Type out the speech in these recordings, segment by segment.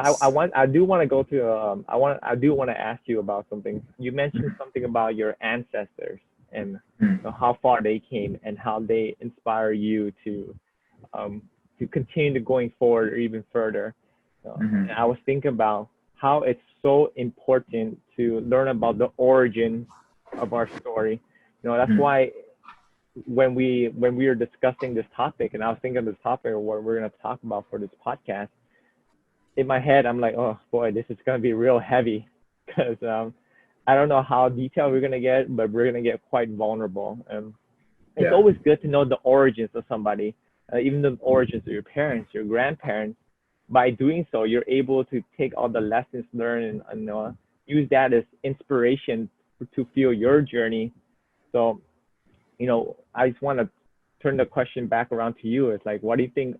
it's I do want to go to I do want to ask you about something. You mentioned something about your ancestors and how far they came and how they inspire you um to continue to going forward or even further. And I was thinking about how it's so important to learn about the origin of our story. That's why when we were discussing this topic, and I was thinking of this topic or what we're gonna talk about for this podcast, in my head, I'm like, oh boy, this is gonna be real heavy, because I don't know how detailed we're gonna get, but we're gonna get quite vulnerable. And it's yeah. always good to know the origins of somebody, even the origins of your parents, your grandparents. By doing so, you're able to take all the lessons learned and use that as inspiration to fuel your journey. So, I just want to turn the question back around to you. It's like, what do you think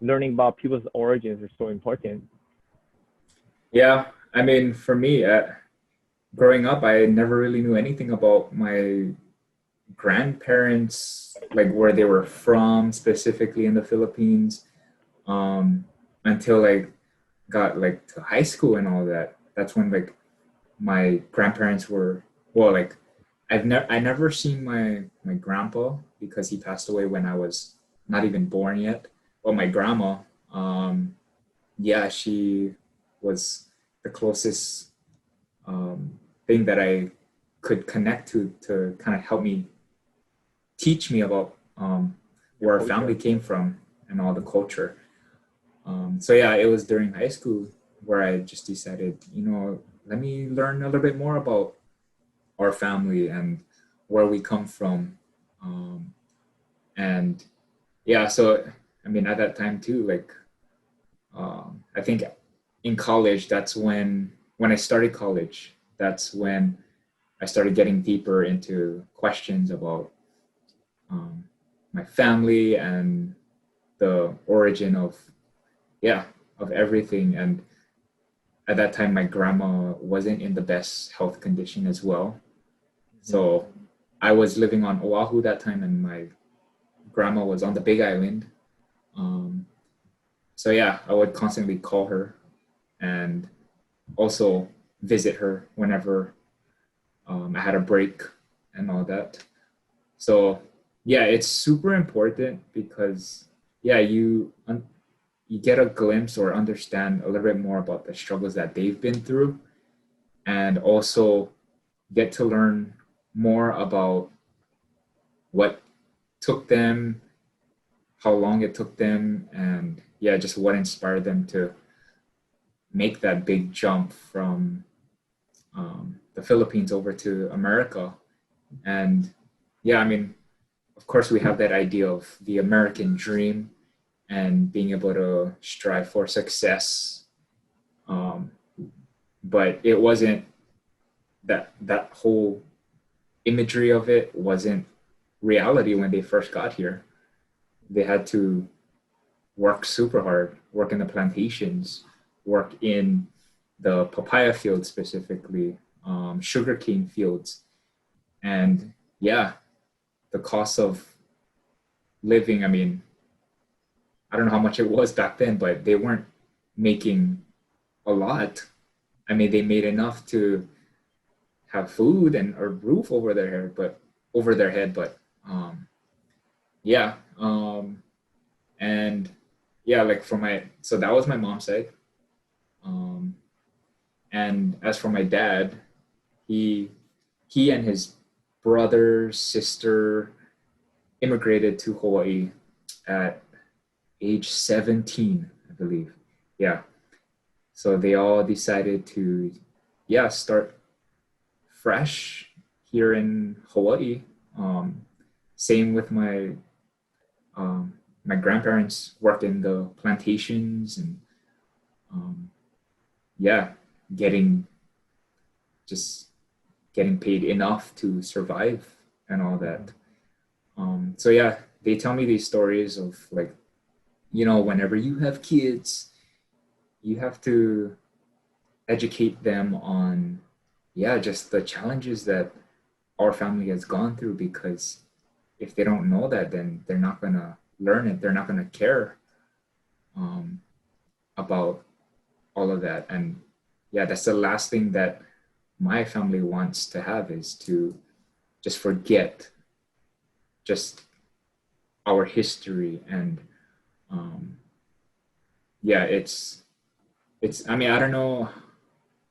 learning about people's origins is so important? Yeah, I mean, for me, growing up, I never really knew anything about my grandparents, like where they were from, specifically in the Philippines, um, until like got like to high school and all that. That's when like my grandparents were, well, like I never seen my grandpa because he passed away when I was not even born yet. Well, my grandma, um, yeah, she was the closest thing that I could connect to kind of help me teach me about Your where our family culture. came from and all the culture. So yeah, it was during high school where I just decided, let me learn a little bit more about our family and where we come from. Um, and yeah, so I mean, at that time too, like I think in college, that's when I started college. That's when I started getting deeper into questions about um, my family and the origin of yeah of everything. And at that time, my grandma wasn't in the best health condition as well. Mm-hmm. So I was living on Oahu that time, and my grandma was on the Big Island. Um, so yeah, I would constantly call her and also visit her whenever I had a break and all that. So yeah, it's super important because yeah, you get a glimpse or understand a little bit more about the struggles that they've been through, and also get to learn more about what took them, how long it took them, and yeah, just what inspired them to make that big jump from the Philippines over to America. And yeah, I mean, of course, we have that idea of the American dream and being able to strive for success. Um, but it wasn't that whole imagery of it wasn't reality when they first got here. They had to work super hard, work in the plantations, work in the papaya fields specifically, sugarcane fields. And yeah, the cost of living, I mean, I don't know how much it was back then, but they weren't making a lot. I mean, they made enough to have food and a roof over their head, but yeah, and yeah, like for my so that was my mom's side, um, and as for my dad, he he and his brother sister immigrated to Hawaii at age 17, I believe. Yeah, so they all decided to yeah start fresh here in Hawaii. Um, Same with um, my grandparents worked in the plantations and um, yeah, getting just getting paid enough to survive and all that. So yeah, they tell me these stories of like, whenever you have kids, you have to educate them on, yeah, just the challenges that our family has gone through because if they don't know that, then they're not gonna learn it. They're not gonna care um, about all of that. And yeah, that's the last thing that my family wants to have, is to just forget just our history. And yeah, I mean, I don't know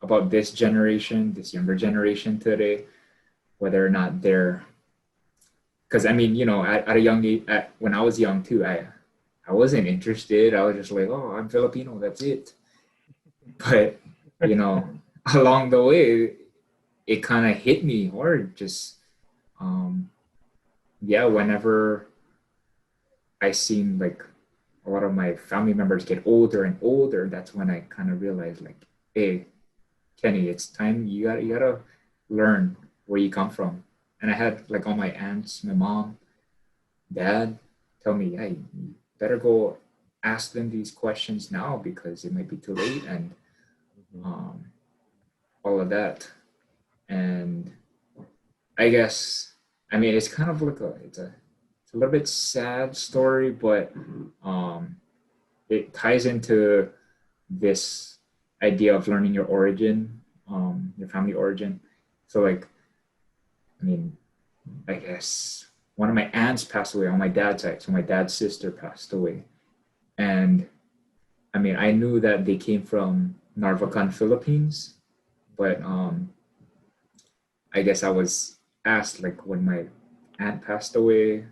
about this generation, this younger generation today, whether or not they're, because I mean, at a young age, when I was young too, I wasn't interested. I was just like, oh, I'm Filipino, that's it. But you know, along the way, it kind of hit me hard. Just yeah, whenever I seen like a lot of my family members get older and older, that's when I kind of realized, like, hey, Kenny, it's time, you gotta learn where you come from. And I had like all my aunts, my mom, dad tell me, hey, you better go ask them these questions now because it might be too late, and um, all of that. And I guess, I mean, it's kind of like it's a little bit sad story, but um, it ties into this idea of learning your origin, your family origin. So like, I mean, I guess one of my aunts passed away on my dad's side. So my dad's sister passed away. And I mean, I knew that they came from Narvacan, Philippines, but I guess I was asked, like, when my aunt passed away,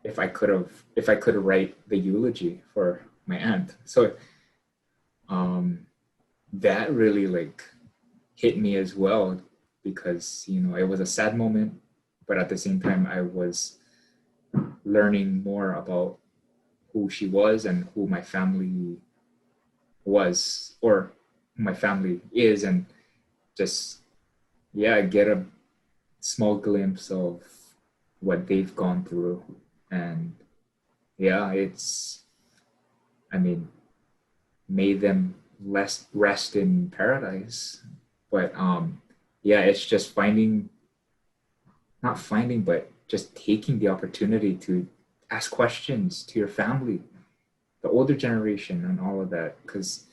if I could write the eulogy for my aunt. So um, that really like hit me as well, because it was a sad moment, but at the same time I was learning more about who she was and who my family was, or who my family is, and just yeah, get a small glimpse of what they've gone through. And yeah, I mean, may them less rest in paradise. But yeah, it's just not finding, but just taking the opportunity to ask questions to your family, the older generation, and all of that. Because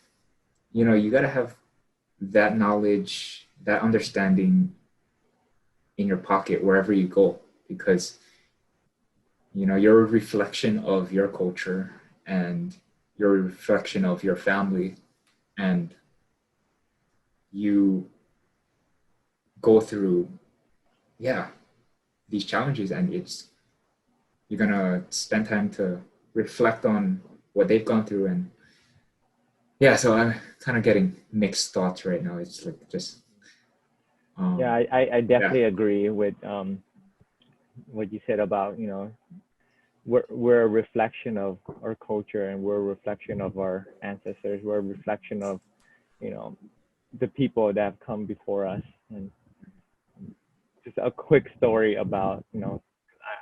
you got to have that knowledge, that understanding in your pocket wherever you go, because you're a reflection of your culture, and you're a reflection of your family, and you go through, yeah, these challenges, and you're gonna spend time to reflect on what they've gone through. And yeah, so I'm kind of getting mixed thoughts right now. It's like just Yeah, I definitely agree with what you said about, we're a reflection of our culture, and we're a reflection of our ancestors. We're a reflection of, you know, the people that have come before us. And just a quick story about,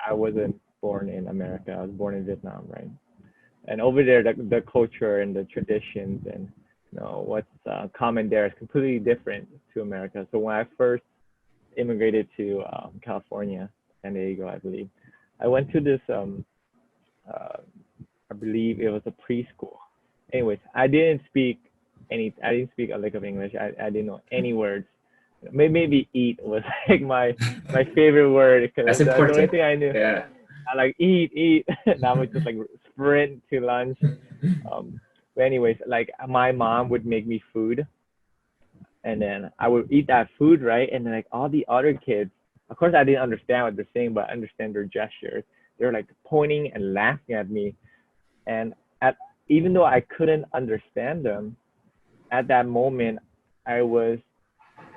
I wasn't born in America. I was born in Vietnam, right? And over there, the culture and the traditions and what's common there is completely different to America. So when I first immigrated to California, San Diego, I believe, I went to this I believe it was a preschool. Anyways, I didn't speak a lick of English. I didn't know any words. Maybe eat was like my favorite word, that's because that's the only important. thing I knew. Yeah. I like eat. And I would just like sprint to lunch. But anyways, like my mom would make me food, and then I would eat that food, right? And then like all the other kids, of course I didn't understand what they're saying, but I understand their gestures. They're like pointing and laughing at me, and at even though I couldn't understand them at that moment, I was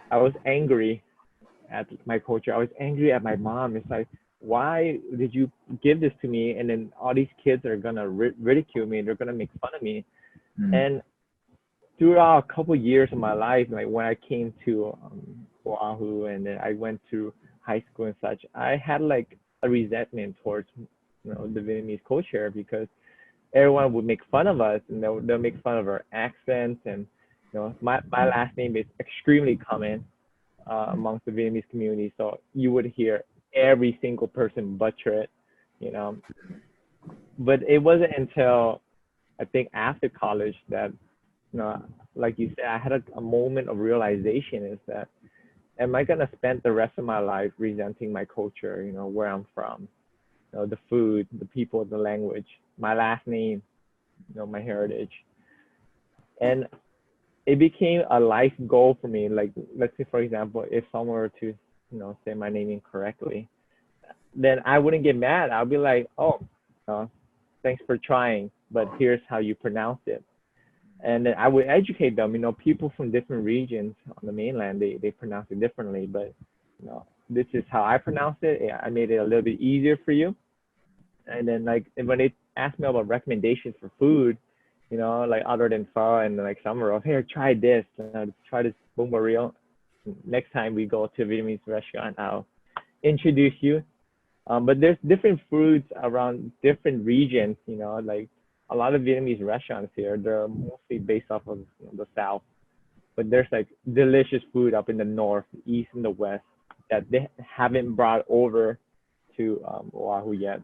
I was angry at my culture. I was angry at my mom. It's like, why did you give this to me? And then all these kids are gonna ridicule me. They're gonna make fun of me. Mm. And throughout a couple years of my life, like when I came to Oahu, and then I went to high school and such, I had like a resentment towards the Vietnamese culture, because everyone would make fun of us, and they'll make fun of our accents. And my last name is extremely common amongst the Vietnamese community, so you would hear every single person butcher it, you know. But it wasn't until I think after college that like you said, I had a moment of realization is that am I gonna spend the rest of my life resenting my culture, where I'm from, the food, the people, the language, my last name, my heritage. And it became a life goal for me. Like, let's say, for example, if someone were to, say my name incorrectly, then I wouldn't get mad. I'll be like, oh, uh, thanks for trying, but here's how you pronounce it. And then I would educate them. People from different regions on the mainland, they pronounce it differently, but this is how I pronounce it. I made it a little bit easier for you. And then like when they ask me about recommendations for food, like other than pho and like summer rolls, here, try this, try this bông bò riêu. Next time we go to a Vietnamese restaurant, I'll introduce you. But there's different foods around different regions, like a lot of Vietnamese restaurants here, they're mostly based off of the South. But there's like delicious food up in the North, East, and the West that they haven't brought over to Oahu yet.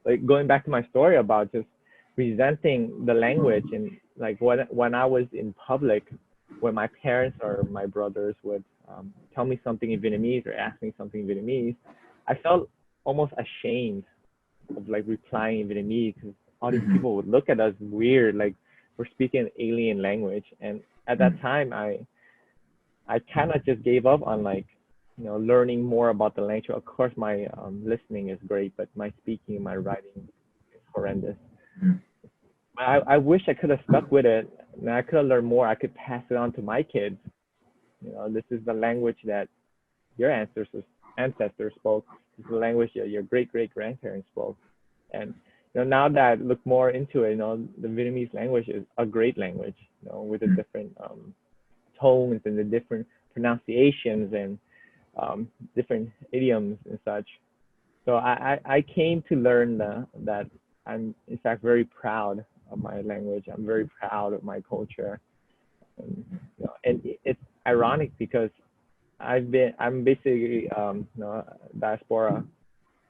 Like going back to my story about just resenting the language and like when I was in public, when my parents or my brothers would tell me something in Vietnamese or ask me something in Vietnamese, I felt almost ashamed of like replying in Vietnamese because all these people would look at us weird, like we're speaking an alien language. And at that time, I kind of just gave up on like, learning more about the language. Of course, my listening is great, but my speaking and my writing is horrendous. I wish I could have stuck with it. And I could have learned more. I could pass it on to my kids. This is the language that your ancestors spoke. This is the language that your great grandparents spoke. And now that I look more into it, the Vietnamese language is a great language. With the different tones and the different pronunciations and different idioms and such. So I came to learn that I'm in fact very proud of my language. I'm very proud of my culture. And it's ironic because I'm basically diaspora,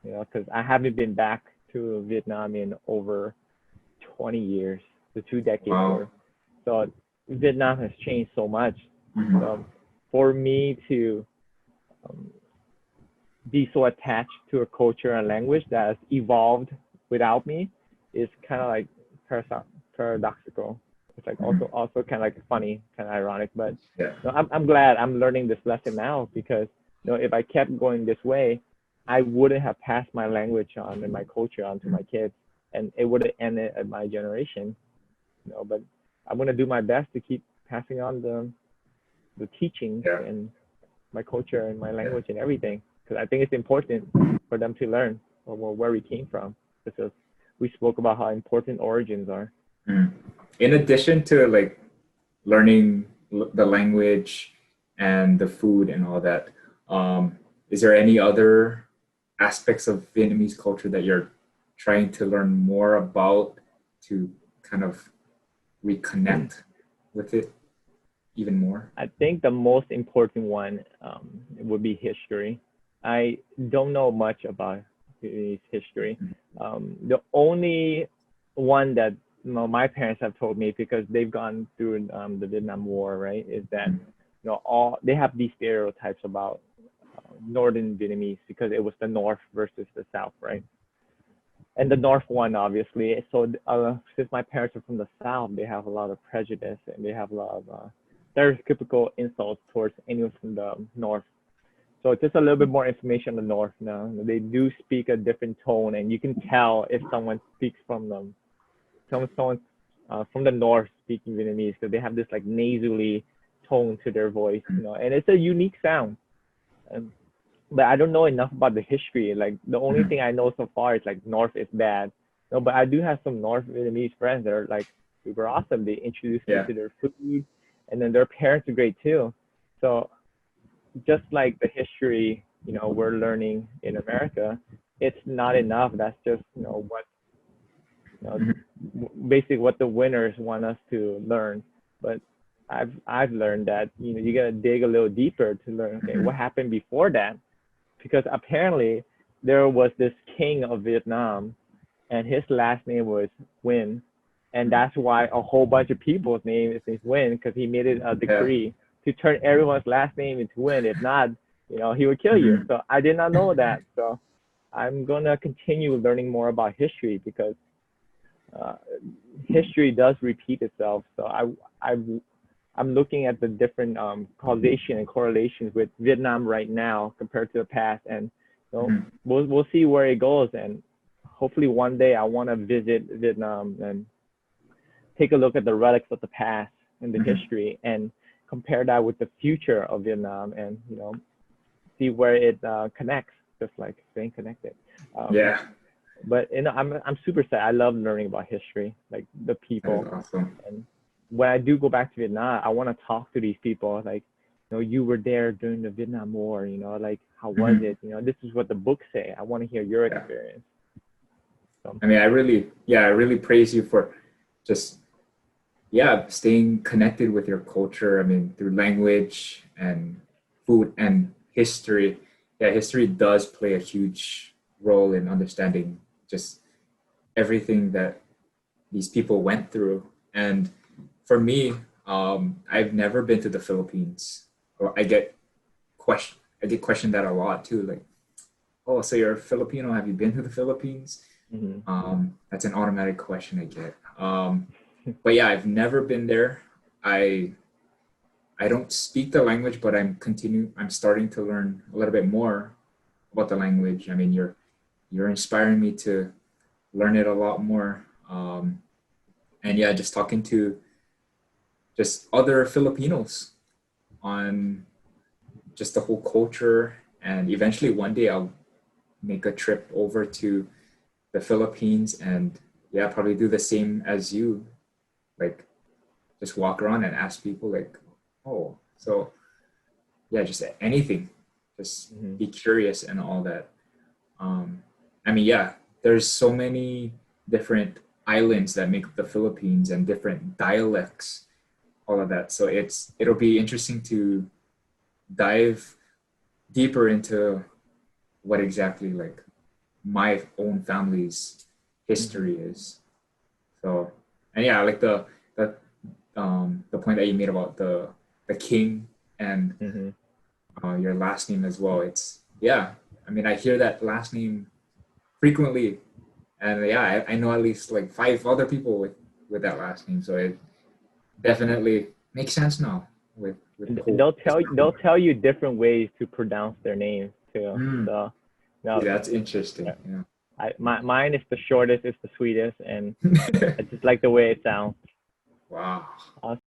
because I haven't been back to Vietnam in over 20 years, the 2 decades. Wow. So Vietnam has changed so much. So for me to be so attached to a culture and language that has evolved without me is kind of like paradoxical. It's like also kind of like funny, kind of ironic, but I'm glad I'm learning this lesson now because if I kept going this way, I wouldn't have passed my language on and my culture on to my kids, and it would have ended at my generation. But I'm gonna do my best to keep passing on the teachings and my culture and my language and everything, because I think it's important for them to learn where we came from, because we spoke about how important origins are. In addition to like learning the language and the food and all that, is there any other aspects of Vietnamese culture that you're trying to learn more about to kind of reconnect with it even more? I think the most important one would be history. I don't know much about Vietnamese history. The only one that my parents have told me, because they've gone through the Vietnam War, right, is that they have these stereotypes about northern Vietnamese because it was the north versus the south, right? And the north one, obviously. So since my parents are from the south, they have a lot of prejudice and they have a lot of stereotypical insults towards anyone from the north. So just a little bit more information on the north now. They do speak a different tone, and you can tell if someone speaks from them. Someone from the north speaking Vietnamese, because they have this like nasally tone to their voice, and it's a unique sound. But I don't know enough about the history. Like the only thing I know so far is like north is bad. But I do have some North Vietnamese friends that are like super awesome. They introduce me to their food, and then their parents are great too. So just like the history, we're learning in America, it's not enough. That's just what basically what the winners want us to learn. But I've learned that you gotta dig a little deeper to learn what happened before that, because apparently there was this king of Vietnam, and his last name was Nguyen, And that's why a whole bunch of people's name is Nguyen, because he made it a Yeah. decree to turn everyone's last name into Nguyen. If not, he would kill you. Mhm. So I did not know that. So I'm gonna continue learning more about history, because uh, history does repeat itself. So I I'm looking at the different causation and correlations with Vietnam right now compared to the past, and Mhm. we'll see where it goes. And hopefully one day I want to visit Vietnam and take a look at the relics of the past and the Mhm. history, and compare that with the future of Vietnam, and see where it connects, just like staying connected. Um, Yeah, but I'm super sad. I love learning about history, like the that is people. awesome. And when I do go back to Vietnam, I want to talk to these people. Like, you were there during the Vietnam War. Like, how was Mhm. it? This is what the books say. I want to hear your Yeah. experience. So, I mean, I really praise you for just, yeah, staying connected with your culture. I mean, through language and food and history. Yeah, history does play a huge role in understanding just everything that these people went through. And for me, I've never been to the Philippines. Or I get questioned that a lot too. Like, oh, so you're a Filipino? Have you been to the Philippines? mhm. That's an automatic question I get. But yeah, I've never been there. I I don't speak the language, but I'm starting to learn a little bit more about the language. I mean, you're inspiring me to learn it a lot more. And yeah, just talking to just other Filipinos on just the whole culture, and eventually one day I'll make a trip over to the Philippines, and yeah, probably do the same as you, like just walk around and ask people like, oh, so yeah, just anything, just Mhm. be curious and all that. Um, I mean, yeah, there's so many different islands that make up the Philippines and different dialects, all of that. So it'll be interesting to dive deeper into what exactly like my own family's Mhm. history is. So, and yeah, like the point that you made about the king and Mhm. your last name as well. It's yeah. I mean, I hear that last name frequently, and yeah, I know at least like five other people with that last name. So it definitely makes sense now with And the whole they'll tell you different ways to pronounce their names too. Mm, So see, no, that's interesting. mine is the shortest, it's the sweetest, and Yeah. I just like the way it sounds. Wow. Awesome.